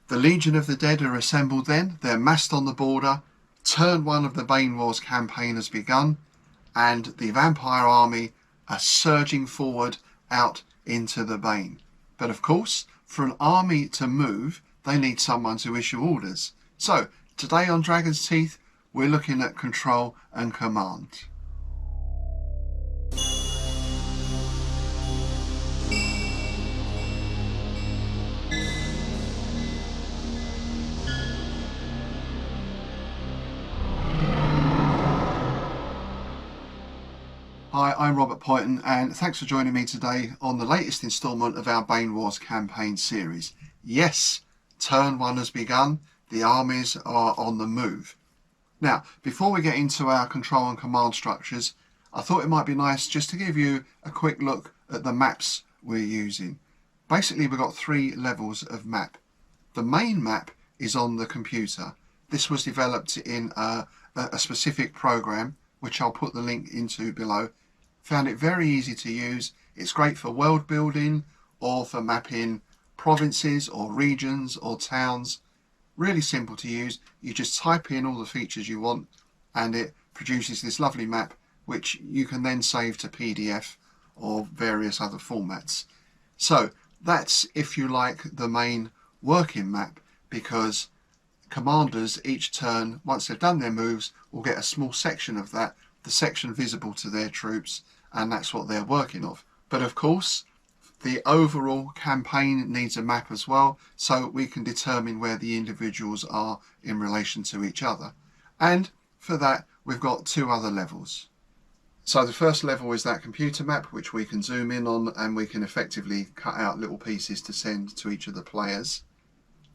The Legion of the Dead are assembled then, they're massed on the border, turn one of the Bane Wars campaign has begun, and the vampire army are surging forward out into the Bane. But of course, for an army to move, they need someone to issue orders. So, today on Dragon's Teeth, we're looking at control and command. Hi, I'm Robert Poyton, and thanks for joining me today on the latest instalment of our Bane Wars campaign series. Yes, turn one has begun, the armies are on the move. Now, before we get into our control and command structures, I thought it might be nice just to give you a quick look at the maps we're using. Basically, we've got 3 levels of map. The main map is on the computer. This was developed in a specific program, which I'll put the link into below. Found it very easy to use. It's great for world building or for mapping provinces or regions or towns. Really simple to use. You just type in all the features you want and it produces this lovely map, which you can then save to PDF or various other formats. So that's, if you like, the main working map, because commanders each turn, once they've done their moves, will get a small section of that, the section visible to their troops, and that's what they're working off. But of course, the overall campaign needs a map as well, so we can determine where the individuals are in relation to each other. And for that, we've got 2 other levels. So the first level is that computer map, which we can zoom in on, and we can effectively cut out little pieces to send to each of the players.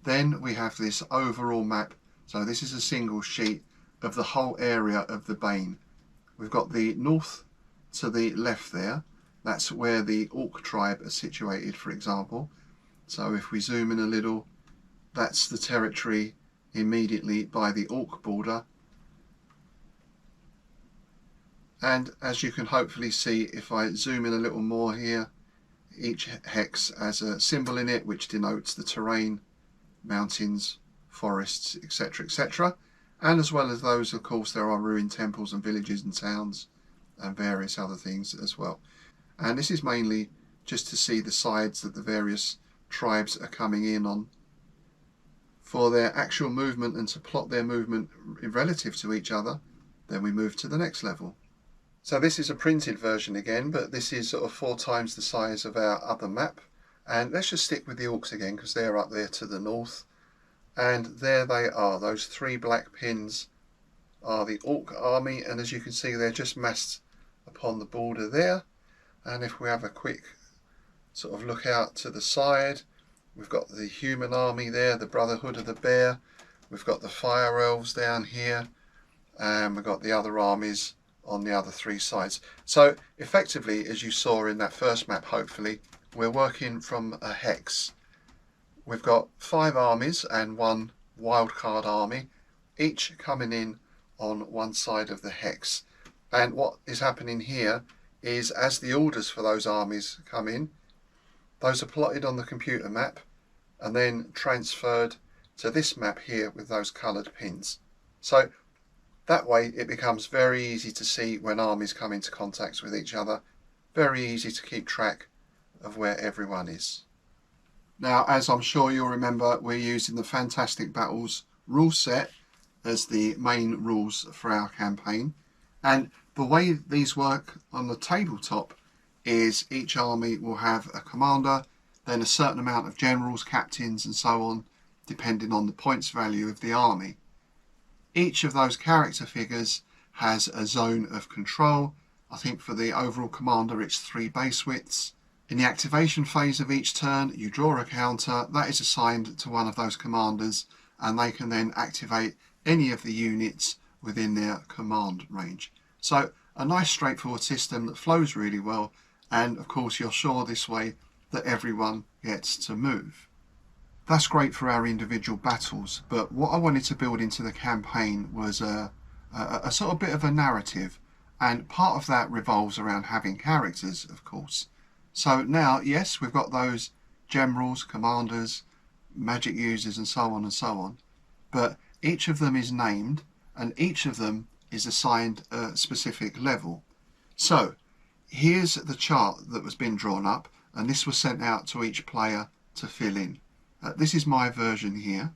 Then we have this overall map. So this is a single sheet of the whole area of the Bane. We've got the north to the left there. That's where the Orc tribe are situated, for example. So if we zoom in a little, that's the territory immediately by the Orc border. And as you can hopefully see, if I zoom in a little more here, each hex has a symbol in it which denotes the terrain, mountains, forests, etc., etc. And as well as those, of course, there are ruined temples and villages and towns and various other things as well. And this is mainly just to see the sides that the various tribes are coming in on for their actual movement and to plot their movement relative to each other. Then we move to the next level. So this is a printed version again, but this is sort of 4 times the size of our other map. And let's just stick with the Orcs again, because they're up there to the north. And there they are. Those 3 black pins are the Orc army, and as you can see, they're just massed upon the border there. And if we have a quick sort of look out to the side, we've got the human army there, the Brotherhood of the Bear. We've got the Fire Elves down here, and we've got the other armies on the other 3 sides. So effectively, as you saw in that first map, hopefully, we're working from a hex. We've got 5 armies and 1 wildcard army, each coming in on one side of the hex. And what is happening here is, as the orders for those armies come in, those are plotted on the computer map and then transferred to this map here with those coloured pins. So that way it becomes very easy to see when armies come into contact with each other, very easy to keep track of where everyone is. Now, as I'm sure you'll remember, we're using the Fantastic Battles rule set as the main rules for our campaign. And the way these work on the tabletop is each army will have a commander, then a certain amount of generals, captains and so on, depending on the points value of the army. Each of those character figures has a zone of control. I think for the overall commander it's 3 base widths. In the activation phase of each turn, you draw a counter that is assigned to one of those commanders, and they can then activate any of the units within their command range. So a nice straightforward system that flows really well, and of course you're sure this way that everyone gets to move. That's great for our individual battles, but what I wanted to build into the campaign was a sort of bit of a narrative, and part of that revolves around having characters, of course. So now, yes, we've got those generals, commanders, magic users and so on and so on. But each of them is named and each of them is assigned a specific level. So here's the chart that was been drawn up, and this was sent out to each player to fill in. This is my version here.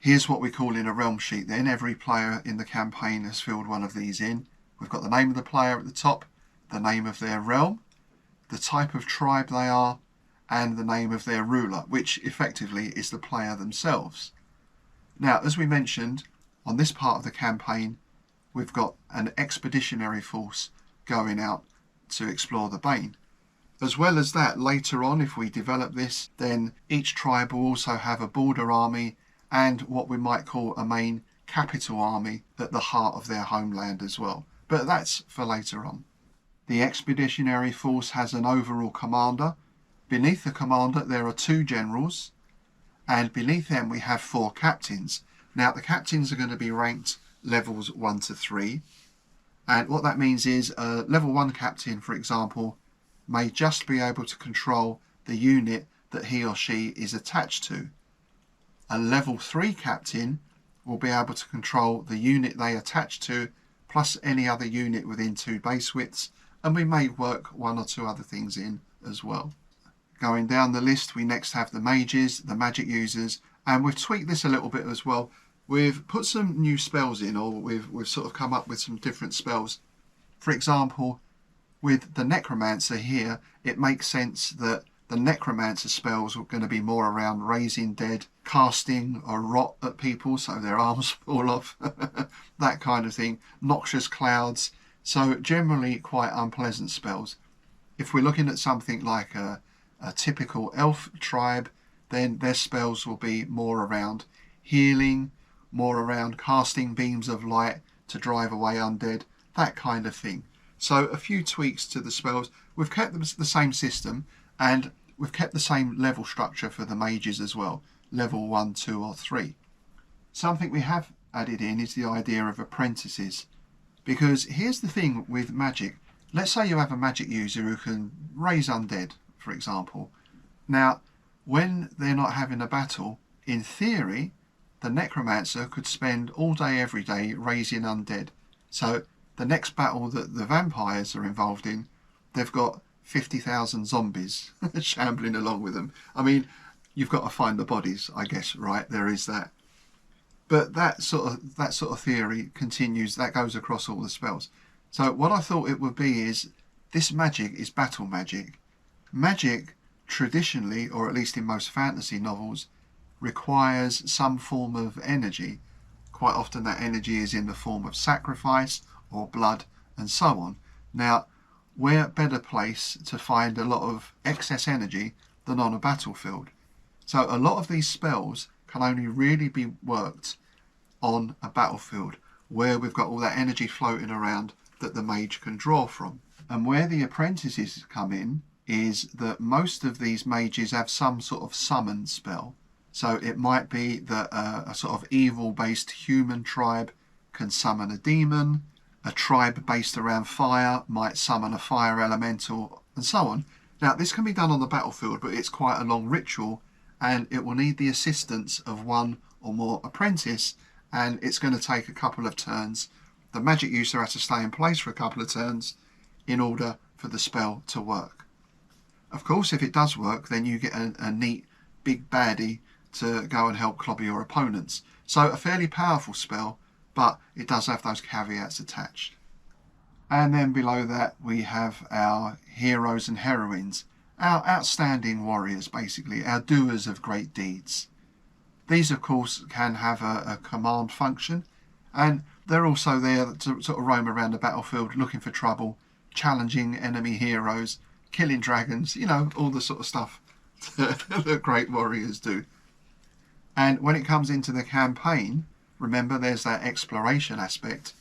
Here's what we call in a realm sheet then. Every player in the campaign has filled one of these in. We've got the name of the player at the top, the name of their realm, the type of tribe they are, and the name of their ruler, which effectively is the player themselves. Now, as we mentioned, on this part of the campaign, we've got an expeditionary force going out to explore the Bane. As well as that, later on, if we develop this, then each tribe will also have a border army and what we might call a main capital army at the heart of their homeland as well. But that's for later on. The expeditionary force has an overall commander. Beneath the commander there are 2 generals, and beneath them we have 4 captains. Now the captains are going to be ranked levels 1 to 3, and what that means is a level 1 captain, for example, may just be able to control the unit that he or she is attached to. A level 3 captain will be able to control the unit they attach to plus any other unit within 2 base widths, and we may work 1 or 2 other things in as well. Going down the list, we next have the mages, the magic users, and we've tweaked this a little bit as well. We've put some new spells in, or we've sort of come up with some different spells. For example, with the necromancer here, it makes sense that the necromancer spells are going to be more around raising dead, casting a rot at people so their arms fall off, that kind of thing, noxious clouds, so generally quite unpleasant spells. If we're looking at something like a typical elf tribe, then their spells will be more around healing, more around casting beams of light to drive away undead, that kind of thing. So a few tweaks to the spells. We've kept the same system, and we've kept the same level structure for the mages as well, level 1, 2 or 3. Something we have added in is the idea of apprentices, because here's the thing with magic. Let's say you have a magic user who can raise undead, for example. Now, when they're not having a battle, in theory, the necromancer could spend all day every day raising undead. So the next battle that the vampires are involved in, they've got 50,000 zombies shambling along with them. I mean, you've got to find the bodies, I guess, right? There is that. But that sort of theory continues, that goes across all the spells. So what I thought it would be is, this magic is battle magic. Magic, traditionally, or at least in most fantasy novels, requires some form of energy. Quite often that energy is in the form of sacrifice or blood and so on. Now, where better place to find a lot of excess energy than on a battlefield? So a lot of these spells can only really be worked on a battlefield where we've got all that energy floating around that the mage can draw from. And where the apprentices come in is that most of these mages have some sort of summon spell. So it might be that a sort of evil-based human tribe can summon a demon, a tribe based around fire might summon a fire elemental, and so on. Now, this can be done on the battlefield, but it's quite a long ritual, and it will need the assistance of 1 or more apprentice, and it's going to take a couple of turns. The magic user has to stay in place for a couple of turns in order for the spell to work. Of course, if it does work, then you get a neat big baddie to go and help clobber your opponents. So a fairly powerful spell, but it does have those caveats attached. And then below that we have our heroes and heroines, our outstanding warriors basically, our doers of great deeds. These of course can have a command function, and they're also there to sort of roam around the battlefield looking for trouble, challenging enemy heroes, killing dragons, you know, all the sort of stuff that great warriors do. And when it comes into the campaign, remember there's that exploration aspect.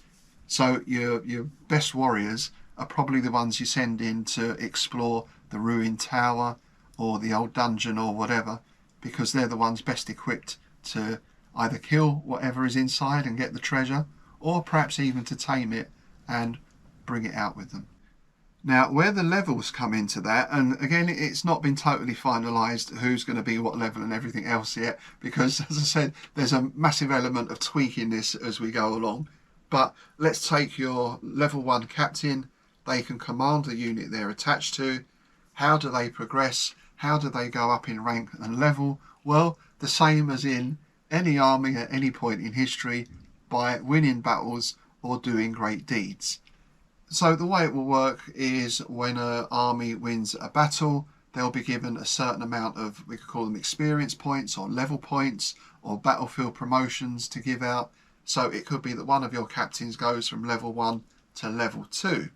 So your best warriors are probably the ones you send in to explore the ruined tower or the old dungeon or whatever, because they're the ones best equipped to either kill whatever is inside and get the treasure, or perhaps even to tame it and bring it out with them. Now, where the levels come into that, and again, it's not been totally finalised who's going to be what level and everything else yet, because as I said, there's a massive element of tweaking this as we go along. But let's take your level 1 captain. They can command the unit they're attached to. How do they progress? How do they go up in rank and level? Well, the same as in any army at any point in history, by winning battles or doing great deeds. So the way it will work is when an army wins a battle, they'll be given a certain amount of, we could call them experience points or level points or battlefield promotions to give out. So it could be that one of your captains goes from level 1 to level 2.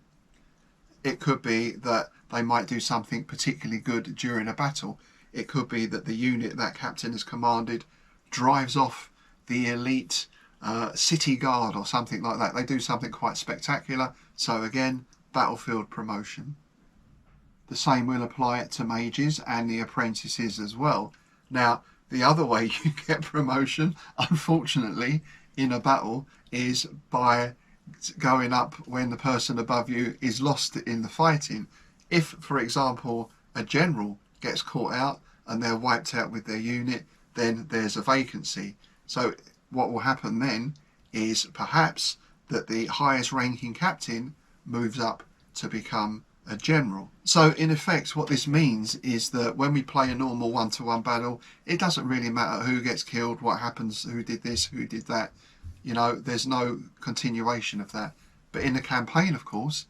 It could be that they might do something particularly good during a battle. It could be that the unit that captain has commanded drives off the elite city guard or something like that. They do something quite spectacular. So again, battlefield promotion. The same will apply to mages and the apprentices as well. Now, the other way you get promotion, unfortunately, in a battle is by going up when the person above you is lost in the fighting. If, for example, a general gets caught out and they're wiped out with their unit, then there's a vacancy. So what will happen then is perhaps that the highest ranking captain moves up to become a general. So in effect, what this means is that when we play a normal one-to-one battle, it doesn't really matter who gets killed, what happens, who did this, who did that. You know, there's no continuation of that. But in the campaign, of course,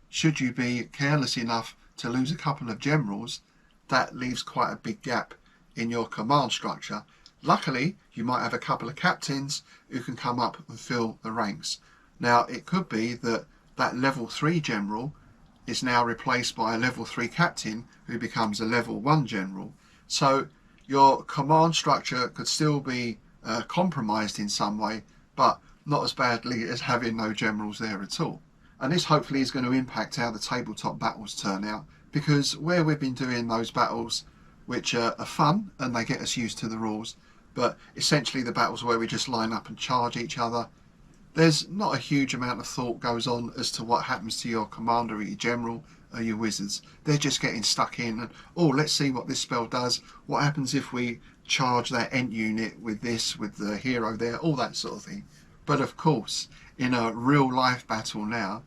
should you be careless enough to lose a couple of generals, that leaves quite a big gap in your command structure. Luckily, you might have a couple of captains who can come up and fill the ranks. Now, it could be that that level 3 general is now replaced by a level 3 captain who becomes a level 1 general. So your command structure could still be compromised in some way, but not as badly as having no generals there at all. And this hopefully is going to impact how the tabletop battles turn out, because where we've been doing those battles which are fun and they get us used to the rules, but essentially the battles where we just line up and charge each other, there's not a huge amount of thought goes on as to what happens to your commander or your general or your wizards. They're just getting stuck in and, oh, let's see what this spell does. What happens if we charge that Ent unit with this, with the hero there, all that sort of thing. But of course, in a real life battle now,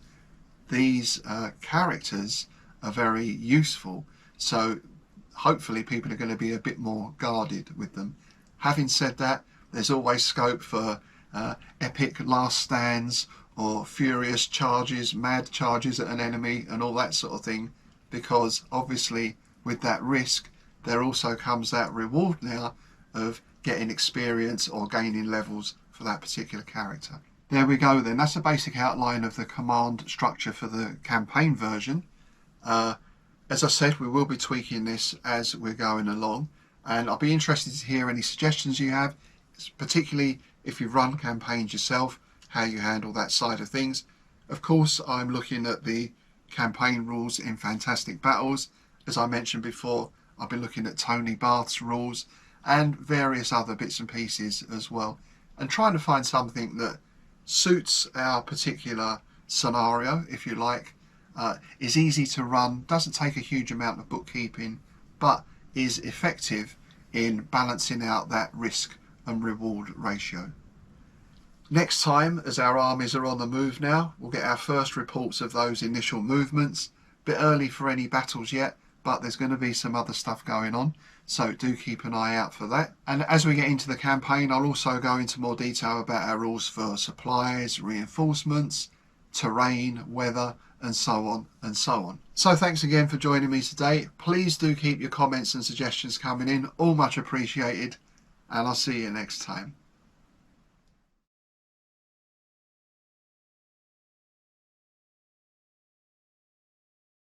these characters are very useful. So hopefully people are going to be a bit more guarded with them. Having said that, there's always scope for epic last stands or furious charges, mad charges at an enemy and all that sort of thing, because obviously with that risk there also comes that reward now of getting experience or gaining levels for that particular character. There we go then, that's a basic outline of the command structure for the campaign version. As I said, we will be tweaking this as we're going along, and I'll be interested to hear any suggestions you have, particularly if you run campaigns yourself, how you handle that side of things. Of course, I'm looking at the campaign rules in Fantastic Battles. As I mentioned before, I've been looking at Tony Bath's rules and various other bits and pieces as well, and trying to find something that suits our particular scenario, if you like, is easy to run, doesn't take a huge amount of bookkeeping, but is effective in balancing out that risk and reward ratio. Next time, as our armies are on the move now, we'll get our first reports of those initial movements. Bit early for any battles yet, but there's going to be some other stuff going on, so do keep an eye out for that. And as we get into the campaign, I'll also go into more detail about our rules for supplies, reinforcements, terrain, weather, and so on and so on. So thanks again for joining me today. Please do keep your comments and suggestions coming in, all much appreciated, and I'll see you next time.